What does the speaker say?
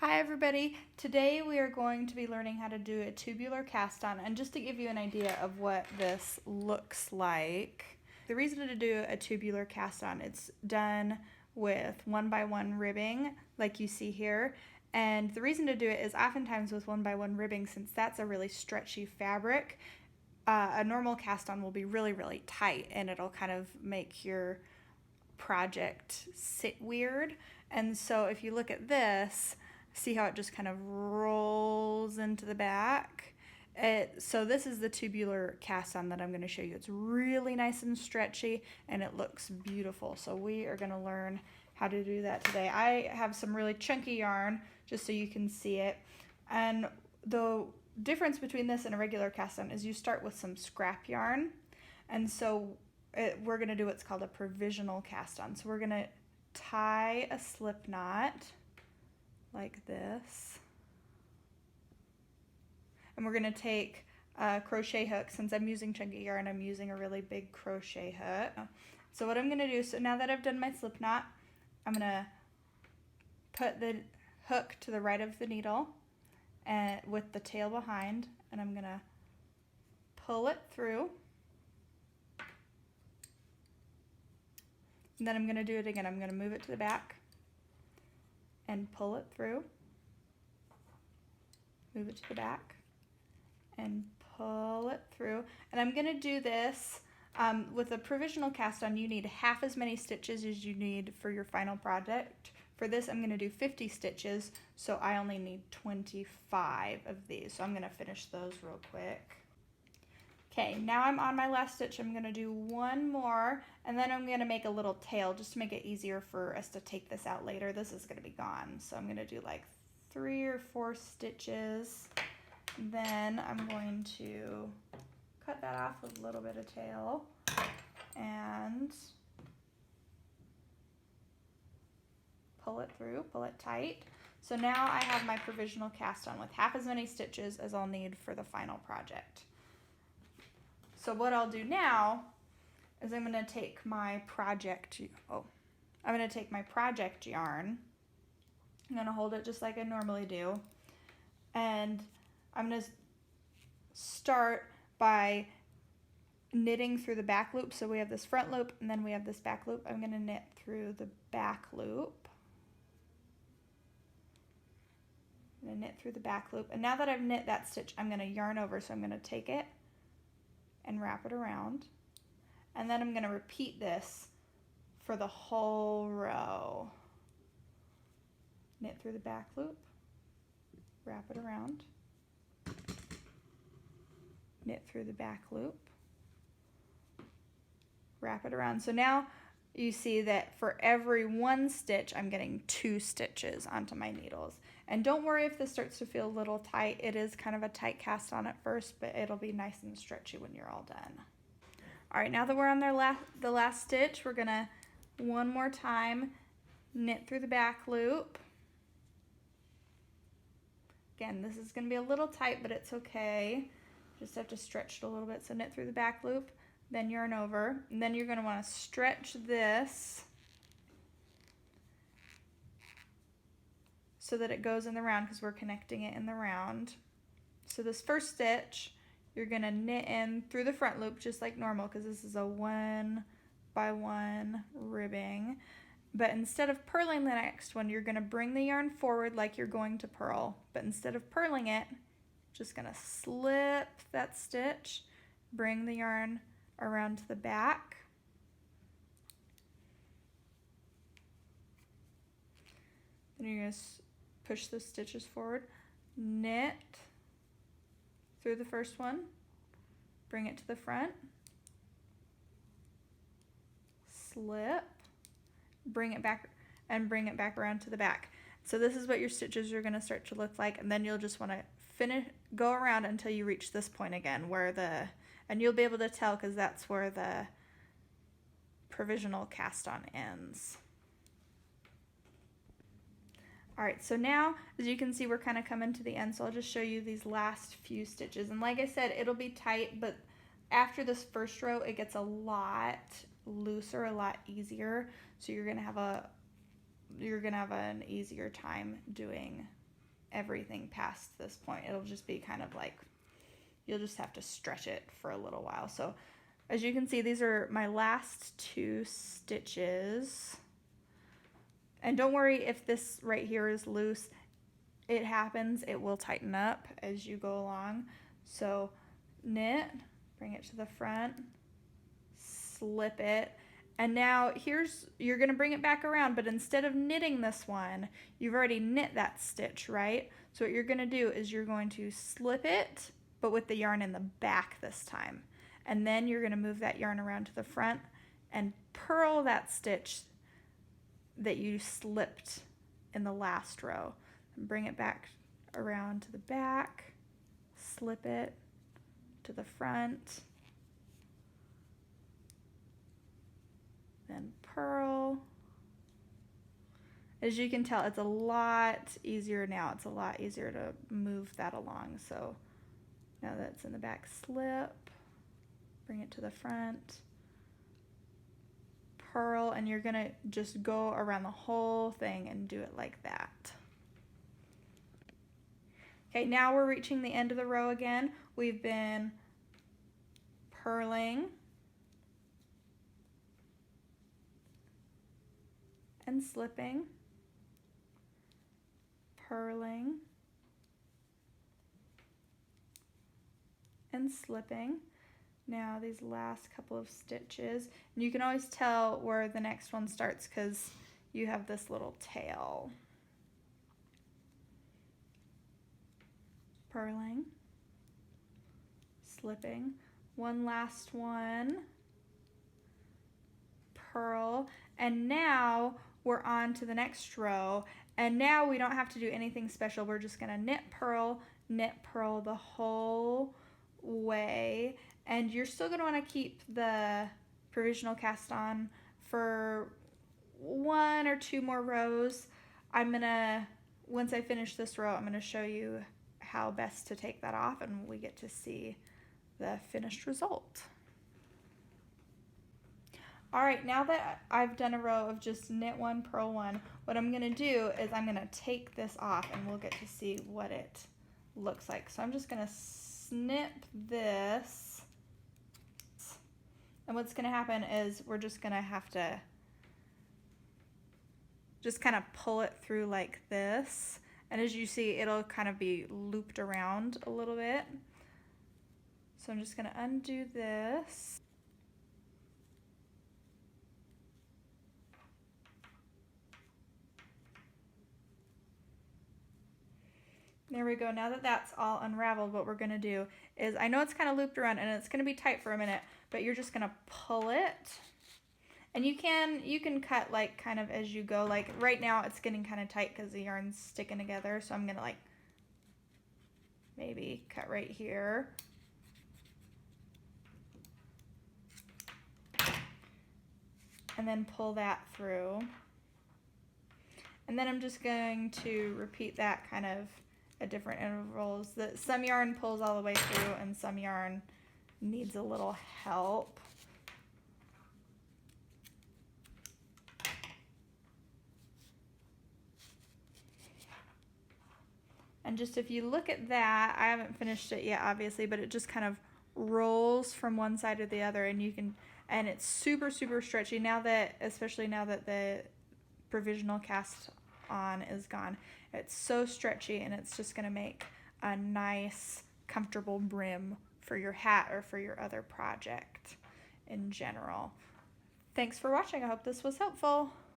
Hi everybody, today we are going to be learning how to do a tubular cast on, and just to give you an idea of what this looks like, the reason to do a tubular cast on, it's done with 1x1 ribbing like you see here, and the reason to do it is oftentimes with 1x1 ribbing, since that's a really stretchy fabric, a normal cast on will be really tight and it'll kind of make your project sit weird. And so if you look at this, see how it just kind of rolls into the back? So this is the tubular cast on that I'm going to show you. It's really nice and stretchy and it looks beautiful. So we are going to learn how to do that today. I have some really chunky yarn just so you can see it. And the difference between this and a regular cast on is you start with some scrap yarn. And so we're going to do what's called a provisional cast on. So we're going to tie a slip knot like this, and we're going to take a crochet hook. Since I'm using chunky yarn, I'm using a really big crochet hook. So what I'm going to do, so now that I've done my slip knot, I'm going to put the hook to the right of the needle and with the tail behind, and I'm going to pull it through. And then I'm going to do it again. I'm going to move it to the back and pull it through, move it to the back and pull it through. And I'm going to do this with a provisional cast on. You need half as many stitches as you need for your final project. For this I'm going to do 50 stitches, so I only need 25 of these. So I'm going to finish those real quick. Okay, now I'm on my last stitch. I'm going to do one more, and then I'm going to make a little tail just to make it easier for us to take this out later. This is going to be gone, so I'm going to do like 3 or 4 stitches. Then I'm going to cut that off with a little bit of tail and pull it through, pull it tight. So now I have my provisional cast on with half as many stitches as I'll need for the final project. So what I'll do now is I'm going to take my project yarn. I'm going to hold it just like I normally do. And I'm going to start by knitting through the back loop. So we have this front loop and then we have this back loop. I'm going to knit through the back loop. I'm going to knit through the back loop. And now that I've knit that stitch, I'm going to yarn over. So I'm going to take it and wrap it around, and then I'm going to repeat this for the whole row. Knit through the back loop, wrap it around, knit through the back loop, wrap it around. So now you see that for every one stitch I'm getting 2 stitches onto my needles. And don't worry if this starts to feel a little tight. It is kind of a tight cast on at first, but it'll be nice and stretchy when you're all done. All right, now that we're on the last stitch, we're gonna one more time knit through the back loop. Again, this is gonna be a little tight, but it's okay. Just have to stretch it a little bit. So knit through the back loop, then yarn over, and then you're gonna wanna stretch this so that it goes in the round, because we're connecting it in the round. So this first stitch, you're gonna knit in through the front loop just like normal, because this is a 1x1 ribbing. But instead of purling the next one, you're gonna bring the yarn forward like you're going to purl. But instead of purling it, just gonna slip that stitch, bring the yarn around to the back. Then you're gonna push the stitches forward, knit through the first one, bring it to the front, slip, bring it back, and bring it back around to the back. So this is what your stitches are going to start to look like, and then you'll just want to go around until you reach this point again, and you'll be able to tell because that's where the provisional cast on ends. All right, so now, as you can see, we're kind of coming to the end, so I'll just show you these last few stitches. And like I said, it'll be tight, but after this first row, it gets a lot looser, a lot easier. So you're gonna have an easier time doing everything past this point. It'll just be kind of like, you'll just have to stretch it for a little while. So as you can see, these are my last 2 stitches. And don't worry if this right here is loose. It happens, it will tighten up as you go along. So knit, bring it to the front, slip it, and now you're gonna bring it back around, but instead of knitting this one, you've already knit that stitch, right? So what you're gonna do is you're going to slip it, but with the yarn in the back this time. And then you're gonna move that yarn around to the front and purl that stitch that you slipped in the last row. And bring it back around to the back, slip it to the front, then purl. As you can tell, it's a lot easier now. It's a lot easier to move that along. So now that it's in the back, slip, bring it to the front, purl, and you're gonna just go around the whole thing and do it like that. Okay, now we're reaching the end of the row again. We've been purling and slipping, purling and slipping. Now these last couple of stitches, and you can always tell where the next one starts because you have this little tail. Purling, slipping, one last one, purl, and now we're on to the next row, and now we don't have to do anything special. We're just gonna knit, purl the whole way, and you're still gonna wanna keep the provisional cast on for 1 or 2 more rows. Once I finish this row, I'm gonna show you how best to take that off, and we get to see the finished result. All right, now that I've done a row of just knit 1, purl 1, what I'm gonna do is I'm gonna take this off and we'll get to see what it looks like. So I'm just gonna snip this, and what's gonna happen is we're just gonna have to just kind of pull it through like this. And as you see, it'll kind of be looped around a little bit. So I'm just gonna undo this. There we go. Now that that's all unraveled, what we're gonna do is, I know it's kind of looped around and it's gonna be tight for a minute, but you're just gonna pull it. And you can cut like kind of as you go. Like right now it's getting kind of tight because the yarn's sticking together. So I'm gonna like maybe cut right here. And then pull that through. And then I'm just going to repeat that kind of at different intervals. Some yarn pulls all the way through and some yarn needs a little help. And just if you look at that, I haven't finished it yet obviously, but it just kind of rolls from one side to the other, and it's super, super stretchy now that, especially now that the provisional cast on is gone. It's so stretchy, and it's just gonna make a nice, comfortable brim for your hat or for your other project in general. Thanks for watching. I hope this was helpful.